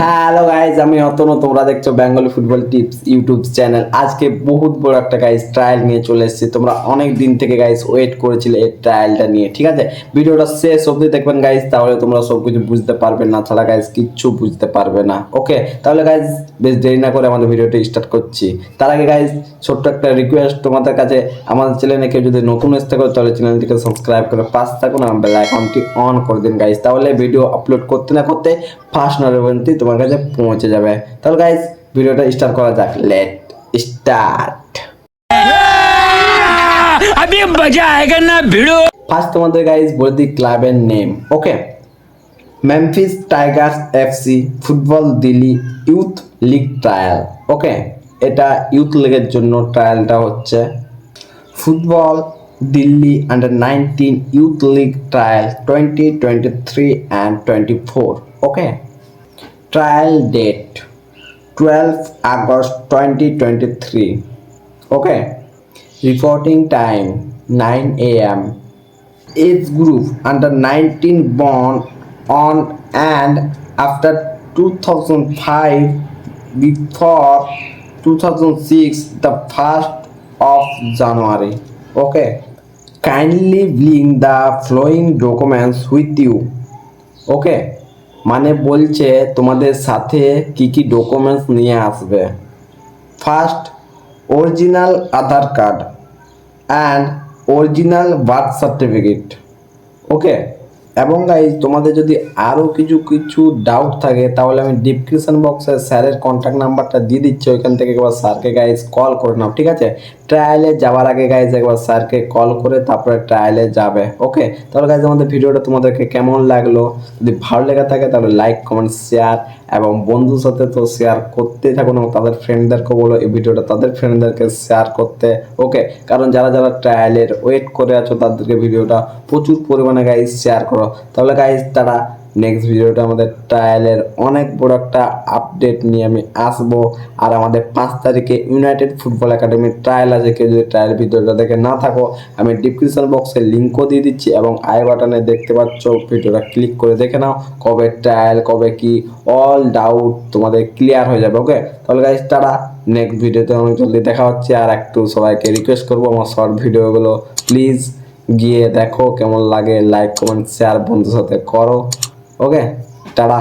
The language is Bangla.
হ্যালো গাইজ, আমি অতনু, তোমরা দেখছো Bengali football tips YouTube channel. আজকে বহুত বড় একটা গাইজ ট্রায়াল নিয়ে চলে এসেছি। তোমরা অনেক দিন থেকে গাইজ ওয়েট করেছিলে এই ট্রায়ালটা নিয়ে, ঠিক আছে? ভিডিওটা শেষ অবধি দেখবেন গাইজ, তাহলে তোমরা সব কিছু বুঝতে পারবে, না ছাড়া গাইজ কিচ্ছু বুঝতে পারবে না। ওকে, তাহলে গাইজ বেশ দেরি না করে আমাদের ভিডিওটা স্টার্ট করছি। তার আগে গাইজ ছোট্ট একটা রিকোয়েস্ট তোমাদের কাছে, আমাদের চ্যানেলে কেউ যদি নতুন আসতে করে তাহলে চ্যানেলটিকে সাবস্ক্রাইব করে পাশ থাকুন আর বেল আইকনটি অন করে দিন গাইজ, তাহলে ভিডিও আপলোড করতে না করতে ফার্স্ট নোটিফিকেশনটি তোমার কাছে পৌঁছে যাবে। তাহলে গাইজ ভিডিওটা স্টার্ট করা যাক। Let start. अभी मजा आएगा ना भिड़ो। ফার্স্ট তোমাদের গাইজ বলে দিই ক্লাবের name. Okay, Memphis Tigers FC football Delhi youth league trial. Okay, এটা ইউথ লিগের জন্য ট্রায়ালটা হচ্ছে। Football Delhi under 19 youth league trial 2023 and 24। Okay, trial date 12 August 2023। Okay, reporting time 9 AM। Age group under 19 born on and after 2005, before 2006 the 1st of January। Okay, kindly bring the following documents with you। Okay, মানে বলছে তোমাদের সাথে কি কি ডকুমেন্টস নিয়ে আসবে। First, original Aadhaar card and original birth certificate. Okay, এবং গাইজ তোমাদের যদি আরও কিছু কিছু ডাউট থাকে তাহলে আমি ডিসক্রিপশন বক্সে স্যারের কন্ট্যাক্ট নাম্বারটা দিয়ে দিচ্ছি, ওইখান থেকে একবার স্যারকে গাইজ কল করে নাও, ঠিক আছে? ট্রায়ালে যাওয়ার আগে গাইজ একবার স্যারকে কল করে তারপরে ট্রায়ালে যাবে। ওকে, তাহলে গাইজ আমাদের ভিডিওটা তোমাদেরকে কেমন লাগলো? যদি ভালো লেগে থাকে তাহলে লাইক কমেন্ট শেয়ার এবং বন্ধুর সাথে তো শেয়ার করতেই থাকুন এবং তাদের ফ্রেন্ডদেরকে বলো এই ভিডিওটা তাদের ফ্রেন্ডদেরকে শেয়ার করতে। ওকে, কারণ যারা যারা ট্রায়ালের ওয়েট করে আছো তাদেরকে ভিডিওটা প্রচুর পরিমাণে গাইজ শেয়ার করো, তাহলে গাইজ তারা নেক্সট ভিডিওটা আমাদের ট্রায়ালের অনেক বড় একটা আপডেট নিয়ে আমি আসবো। আর আমাদের 5 তারিখে ইউনাইটেড ফুটবল একাডেমির ট্রায়াল আছে। কেউ যদি ট্রায়াল ভিডিওটা দেখে না থাকো আমি ডিসক্রিপশন বক্সে লিঙ্কও দিয়ে দিচ্ছি এবং আই বাটনে দেখতে পাচ্ছ, ভিডিওটা ক্লিক করে দেখে নাও কবে ট্রায়াল কবে কি অল ডাউট তোমাদের ক্লিয়ার হয়ে যাবে। ওকে, তাহলে গাইজ তারা নেক্সট ভিডিওতে অনেক জলদি দেখা হচ্ছে। আর একটু সবাইকে রিকোয়েস্ট করবো আমার শর্ট ভিডিওগুলো প্লিজ গিয়ে দেখো কেমন লাগে, লাইক কমেন্ট শেয়ার বন্ধুর সাথে করো। ওকে, টাটা।